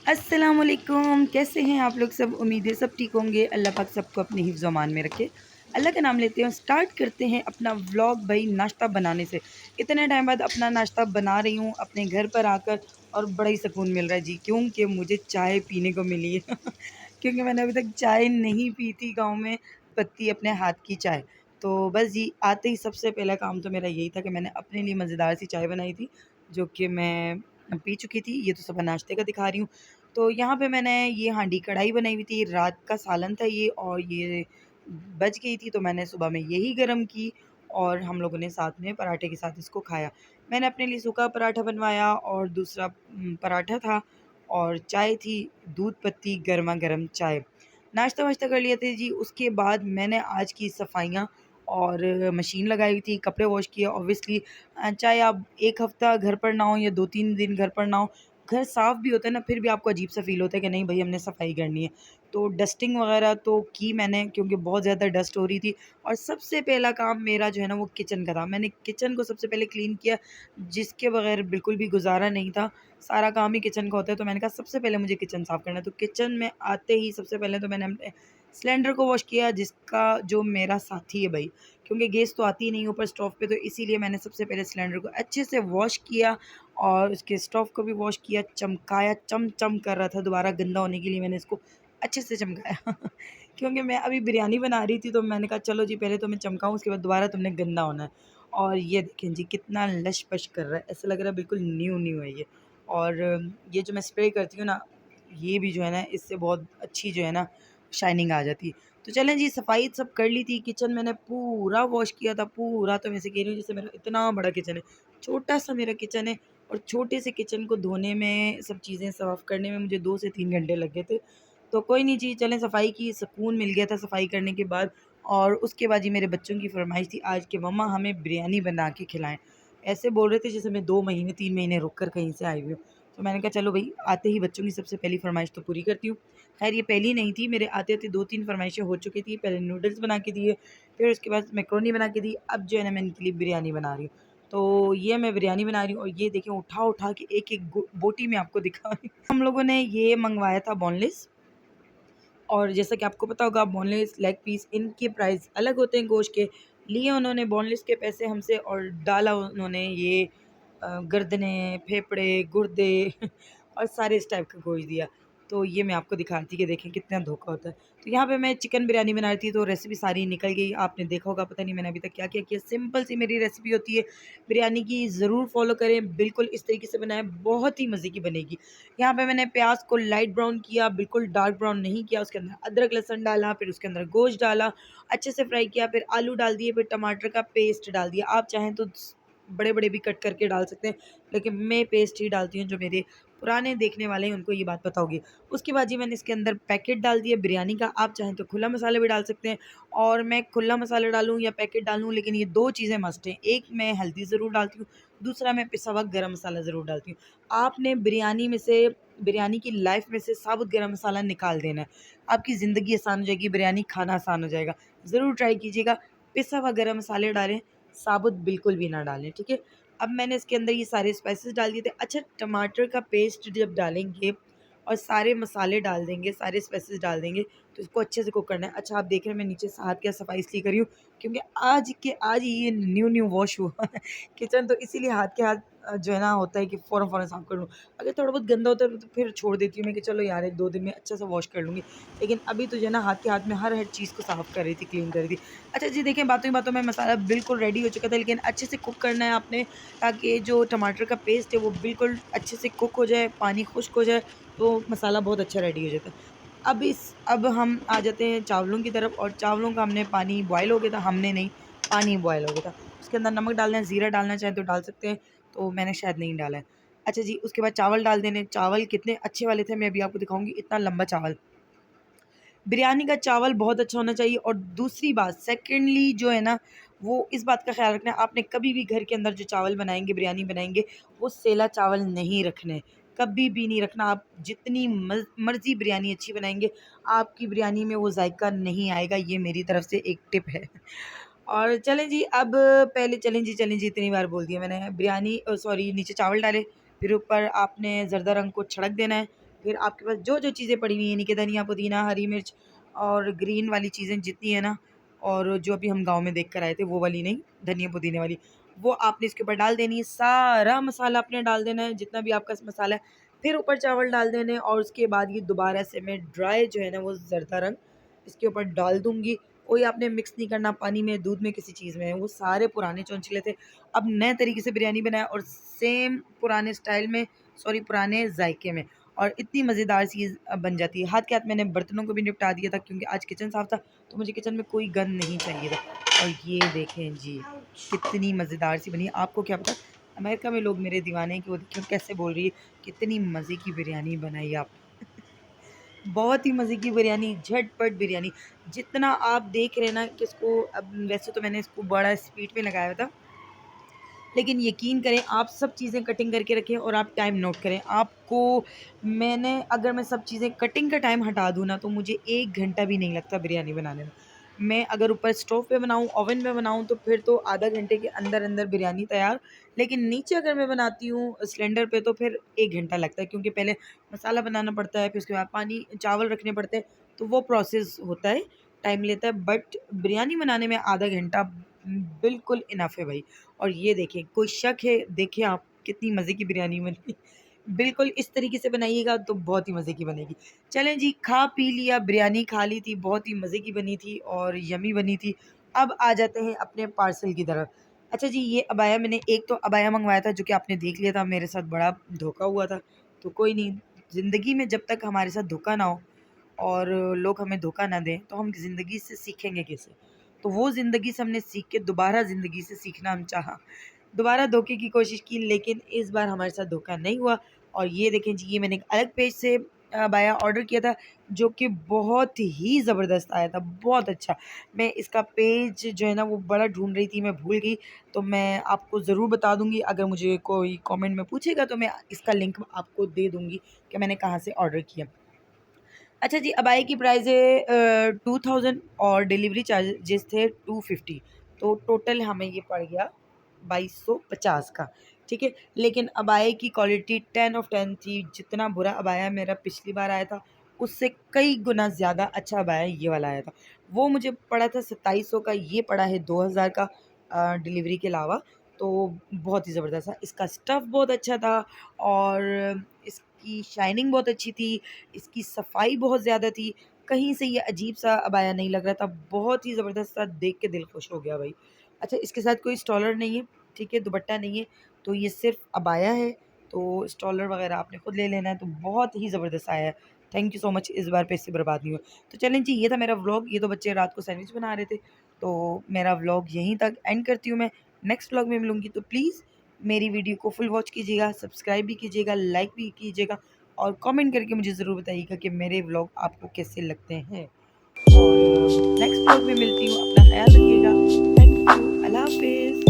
अस्सलामुअलैकुम, कैसे हैं आप लोग सब? उम्मीद है सब ठीक होंगे। अल्लाह पाक सबको अपने हिफ्ज़ अमान में रखे। अल्लाह का नाम लेते हैं और स्टार्ट करते हैं अपना व्लॉग भाई नाश्ता बनाने से। इतने टाइम बाद अपना नाश्ता बना रही हूँ अपने घर पर आकर और बड़ा ही सुकून मिल रहा है जी, क्योंकि मुझे चाय पीने को मिली है क्योंकि मैंने अभी तक चाय नहीं पी थी गाँव में, पत्ती अपने हाथ की चाय। तो बस जी, आते ही सबसे पहला काम तो मेरा यही था कि मैंने अपने लिए मज़ेदार सी चाय बनाई थी, जो कि मैं पी चुकी थी। ये तो सुबह नाश्ते का दिखा रही हूँ। तो यहाँ पे मैंने ये हांडी कढ़ाई बनाई हुई थी, रात का सालन था ये और ये बच गई थी, तो मैंने सुबह में यही गरम की और हम लोगों ने साथ में पराठे के साथ इसको खाया। मैंने अपने लिए सूखा पराठा बनवाया और दूसरा पराठा था और चाय थी, दूध पत्ती गरमा-गरम चाय। नाश्ता-वाश्ता कर लिया था जी, उसके बाद मैंने आज की सफाइयाँ और मशीन लगाई हुई थी, कपड़े वॉश किए ऑब्वियसली। चाहे आप 1 हफ़्ता घर पर ना हो या 2-3 दिन घर पर ना हो, घर साफ़ भी होता है ना, फिर भी आपको अजीब-सा फ़ील होता है कि नहीं भई हमने सफाई करनी है। तो डस्टिंग वग़ैरह तो की मैंने, क्योंकि बहुत ज़्यादा डस्ट हो रही थी और सबसे पहला काम मेरा जो है ना वो किचन का था। मैंने किचन को सबसे पहले क्लीन किया, जिसके बगैर बिल्कुल भी गुज़ारा नहीं था। सारा काम ही किचन का होता है, तो मैंने कहा सबसे पहले मुझे किचन साफ़ करना है। तो किचन में आते ही सबसे पहले तो मैंने अपने सिलेंडर को वॉश किया, जिसका जो मेरा साथी है भई, क्योंकि गैस तो आती ही नहीं ऊपर स्टोव पे, तो इसीलिए मैंने सबसे पहले सिलेंडर को अच्छे से वॉश किया और उसके स्टोव को भी वॉश किया, चमकाया, चम-चम कर रहा था, दोबारा गंदा होने के लिए मैंने इसको अच्छे से चमकाया क्योंकि मैं अभी बिरयानी बना रही थी, तो मैंने कहा चलो जी पहले तो मैं चमकाऊँ, उसके बाद दोबारा तुमने गंदा होना है। और ये देखें जी कितना लश-पश कर रहा है, ऐसा लग रहा है बिल्कुल न्यू-न्यू है ये। और ये जो मैं स्प्रे करती हूँ ना, ये भी जो है ना इससे बहुत अच्छी जो है ना शाइनिंग आ जाती है। तो चलें जी, सफाई सब कर ली थी, किचन मैंने पूरा वॉश किया था, पूरा तो मैं ऐसे कह रही हूँ जैसे मेरा इतना बड़ा किचन है। छोटा-सा मेरा किचन है और छोटे से किचन को धोने में, सब चीज़ें साफ़ करने में मुझे 2 से 3 घंटे लग गए थे। तो कोई नहीं जी, चलें सफाई की, सुकून मिल गया था सफाई करने के बाद। और उसके बाद जी मेरे बच्चों की फ़रमाइश थी आज कि मम्मा हमें बिरयानी बना के खिलाएँ। ऐसे बोल रहे थे जैसे मैं 2 महीने 3 महीने रुक कर कहीं से आई हुई हूँ। तो मैंने कहा चलो भई, आते ही बच्चों की सबसे पहली फ़रमाइश तो पूरी करती हूँ। ख़ैर ये पहली नहीं थी, मेरे आते-आते 2-3 फ़रमाइशें हो चुकी थी। पहले नूडल्स बना के दिए, फिर उसके बाद मैकरोनी बना के दी, अब जो है ना मैं इनके लिए बिरयानी बना रही हूँ। तो ये मैं बिरयानी बना रही हूँ और ये देखिए उठा-उठा के एक-एक बोटी मैं आपको दिखा रही हूँ। हम लोगों ने ये मँगवाया था बोनलेस, और जैसा कि आपको पता होगा बोनलेस, लेग पीस, इनके प्राइस अलग होते हैं गोश्त के। लिए उन्होंने बोनलेस के पैसे हमसे और डाला उन्होंने ये गर्दनें, फेफड़े, गुर्दे और सारे इस टाइप का गोश्त दिया। तो ये मैं आपको दिखा रही थी कि देखें कितना धोखा होता है। तो यहाँ पे मैं चिकन बिरयानी बना रही थी, तो रेसिपी सारी निकल गई। आपने देखा होगा, पता नहीं मैंने अभी तक क्या-क्या किया। सिंपल सी मेरी रेसिपी होती है बिरयानी की, ज़रूर फ़ॉलो करें, बिल्कुल इस तरीके से बनाएँ, बहुत ही मज़े की बनेगी। यहाँ पे मैंने प्याज़ को लाइट ब्राउन किया, बिल्कुल डार्क ब्राउन नहीं किया, उसके अंदर अदरक लहसुन डाला, फिर उसके अंदर गोश्त डाला, अच्छे से फ्राई किया, फिर आलू डाल दिए, फिर टमाटर का पेस्ट डाल दिया। आप चाहें तो बड़े-बड़े भी कट करके डाल सकते हैं, लेकिन मैं पेस्ट ही डालती हूँ, जो मेरे पुराने देखने वाले हैं उनको ये बात पता होगी। उसके बाद जी मैंने इसके अंदर पैकेट डाल दिया बिरयानी का, आप चाहें तो खुला मसाला भी डाल सकते हैं और मैं खुला मसाला डालूँ या पैकेट डालूँ, लेकिन ये 2 चीज़ें मस्ट हैं। एक, मैं हल्दी ज़रूर डालती हूँ, दूसरा मैं पिसा हुआ गरम मसाला ज़रूर डालती हूँ। आपने बिरयानी की लाइफ़ में से साबुत गरम मसाला निकाल देना है। आपकी ज़िंदगी आसान हो जाएगी, बिरयानी खाना आसान हो जाएगा। ज़रूर ट्राई कीजिएगा, पिसा हुआ गरम मसाले डालें, साबुत बिल्कुल भी ना डालें, ठीक है? अब मैंने इसके अंदर ये सारे स्पाइसेस डाल दिए थे। अच्छा, टमाटर का पेस्ट जब डालेंगे और सारे मसाले डाल देंगे, सारे स्पाइसेस डाल देंगे, तो इसको अच्छे से कुक करना है। अच्छा, आप देख रहे हैं मैं नीचे से हाथ क्या सफाई इसलिए कर रही हूँ, क्योंकि आज ही ये न्यू वॉश हुआ है किचन, तो इसीलिए हाथ के हाथ जो है ना होता है कि फ़ौरन-फ़ौरन साफ़ कर लूँ। अगर थोड़ा बहुत गंदा होता है तो फिर छोड़ देती हूँ मैं कि चलो यार 1-2 दिन में अच्छा सा वॉश कर लूँगी। लेकिन अभी तो जो है ना हाथ के हाथ में हर चीज़ को साफ़ कर रही थी, क्लीन कर रही थी। अच्छा जी, देखिए बातों ही बातों में मसाला बिल्कुल रेडी हो चुका था, लेकिन अच्छे से कुक करना है आपने, ताकि जो टमाटर का पेस्ट है वो बिल्कुल अच्छे से कुक हो जाए, पानी खुश्क हो जाए, तो मसाला बहुत अच्छा रेडी हो जाता है। अब हम आ जाते हैं चावलों की तरफ, और चावलों का हमने पानी बॉयल हो गया था, हमने नहीं, पानी बॉयल हो गया था। उसके अंदर नमक डालना है, ज़ीरा डालना चाहें तो डाल सकते हैं, तो मैंने शायद नहीं डाला है। अच्छा जी, उसके बाद चावल डाल देने, चावल कितने अच्छे वाले थे मैं अभी आपको दिखाऊँगी, इतना लंबा चावल। बिरयानी का चावल बहुत अच्छा होना चाहिए, और दूसरी बात सेकंडली जो है ना, वो इस बात का ख़्याल रखना है, आपने कभी भी घर के अंदर जो चावल बनाएँगे, बिरयानी बनाएँगे, वो सेला चावल नहीं रखने, कभी भी नहीं रखना। आप जितनी मर्ज़ी बिरयानी अच्छी बनाएँगे, आपकी बिरयानी में वो जायका नहीं आएगा, ये मेरी तरफ से एक टिप है। और चलें जी, अब पहले चलें जी इतनी बार बोल दिया मैंने, बिरयानी सॉरी, नीचे चावल डाले, फिर ऊपर आपने ज़रदा रंग को छिड़क देना है, फिर आपके पास जो चीज़ें पड़ी हुई हैं, यानी कि धनिया, पुदीना, हरी मिर्च और ग्रीन वाली चीज़ें जितनी है ना, और जो अभी हम गाँव में देख कर आए थे वो वाली नहीं, धनिया पुदीने वाली, वो आपने इसके ऊपर डाल देनी है। सारा मसाला आपने डाल देना है, जितना भी आपका मसाला है। फिर ऊपर चावल डाल देने हैं, और उसके बाद ये दोबारा से मैं ड्राई जो है ना वो ज़रदा रंग इसके ऊपर डाल दूँगी। कोई आपने मिक्स नहीं करना, पानी में, दूध में, किसी चीज़ में। वो सारे पुराने चौंचले थे। अब नए तरीके से बिरयानी बनाया और सेम पुराने स्टाइल में, सॉरी पुराने जायके में, और इतनी मज़ेदार चीज़ बन जाती है। हाथ के हाथ मैंने बर्तनों को भी निपटा दिया था, क्योंकि आज किचन साफ़ था, तो मुझे किचन में कोई गंद नहीं चाहिए था। और ये देखें जी, कितनी मज़ेदार सी बनी है। आपको क्या पता, अमेरिका में लोग मेरे दीवाने हैं कि वो देखिए कैसे बोल रही है, कितनी मज़े की बिरयानी बनाई आप। बहुत ही मज़े की बिरयानी, झटपट बिरयानी। जितना आप देख रहे हैं ना कि इसको, अब वैसे तो मैंने इसको बड़ा स्पीड पे लगाया था, लेकिन यकीन करें आप सब चीज़ें कटिंग करके रखें और आप टाइम नोट करें। आपको, अगर मैं सब चीज़ें कटिंग का टाइम हटा दूँ ना, तो मुझे 1 घंटा भी नहीं लगता बिरयानी बनाने में। मैं अगर ऊपर स्टोव पे बनाऊँ, ओवन में बनाऊँ, तो फिर तो आधा घंटे के अंदर-अंदर बिरयानी तैयार। लेकिन नीचे अगर मैं बनाती हूँ सिलेंडर पे, तो फिर 1 घंटा लगता है, क्योंकि पहले मसाला बनाना पड़ता है, फिर उसके बाद पानी चावल रखने पड़ते हैं, तो वो प्रोसेस होता है, टाइम लेता है। बट बिरयानी बनाने में आधा घंटा बिल्कुल इनफ है भाई। और ये देखिए, कोई शक है, देखिए आप कितनी मज़े की बिरयानी बनी। बिल्कुल इस तरीके से बनाइएगा तो बहुत ही मज़े की बनेगी। चलें जी, खा पी लिया, बिरयानी खा ली थी, बहुत ही मज़े की बनी थी और यम्मी बनी थी। अब आ जाते हैं अपने पार्सल की तरफ। अच्छा जी, ये अबाया, मैंने एक तो अबाया मँगवाया था जो कि आपने देख लिया था, मेरे साथ बड़ा धोखा हुआ था। तो कोई नहीं, ज़िंदगी में जब तक हमारे साथ धोखा ना हो और लोग हमें धोखा ना दें, तो हम ज़िंदगी से सीखेंगे कैसे? तो वो ज़िंदगी से हमने सीख के दोबारा ज़िंदगी से सीखना हम चाहा। दोबारा धोखे की कोशिश की, लेकिन इस बार हमारे साथ धोखा नहीं हुआ। और ये देखें जी, ये मैंने एक अलग पेज से बाया ऑर्डर किया था, जो कि बहुत ही ज़बरदस्त आया था, बहुत अच्छा। मैं इसका पेज जो है ना वो बड़ा ढूँढ रही थी, मैं भूल गई, तो मैं आपको ज़रूर बता दूँगी। अगर मुझे कोई कमेंट में पूछेगा तो मैं इसका लिंक आपको दे दूँगी कि मैंने कहाँ से ऑर्डर किया। अच्छा जी, अबाया की प्राइस है 2000, और डिलीवरी चार्जेस थे 250, तो टोटल हमें ये पड़ गया 2250 का, ठीक है। लेकिन अबाया की क्वालिटी 10 ऑफ 10 थी। जितना बुरा अबाया मेरा पिछली बार आया था, उससे कई गुना ज़्यादा अच्छा अबाया ये वाला आया था। वो मुझे पड़ा था 2700 का, ये पड़ा है 2000 का डिलीवरी के अलावा। तो बहुत ही ज़बरदस्त था। इसका स्टफ़ बहुत अच्छा था, और इसकी शाइनिंग बहुत अच्छी थी, इसकी सफाई बहुत ज़्यादा थी। कहीं से ये अजीब-सा अबाया नहीं लग रहा था, बहुत ही ज़बरदस्त था, देख के दिल खुश हो गया भाई। अच्छा, इसके साथ कोई स्टॉलर नहीं है, ठीक है, दुपट्टा नहीं है, तो ये सिर्फ़ अबाया है, तो स्टॉलर वग़ैरह आपने खुद ले लेना है, तो बहुत ही ज़बरदस्त आया है। थैंक यू सो मच, इस बार पैसे बर्बाद नहीं हुए। तो चलें जी, ये था मेरा व्लॉग, ये तो बच्चे रात को सैंडविच बना रहे थे, तो मेरा व्लॉग यहीं तक एंड करती हूँ मैं। नेक्स्ट व्लॉग में मिलूँगी, तो प्लीज़ मेरी वीडियो को फुल वॉच कीजिएगा, सब्सक्राइब भी कीजिएगा, लाइक भी कीजिएगा, और कमेंट करके मुझे ज़रूर बताइएगा कि मेरे व्लॉग आपको कैसे लगते हैं। और नेक्स्ट व्लॉग में मिलती हूँ, अपना ख़्याल रखिएगा। थैंक यू, अल्लाह हाफ़िज़।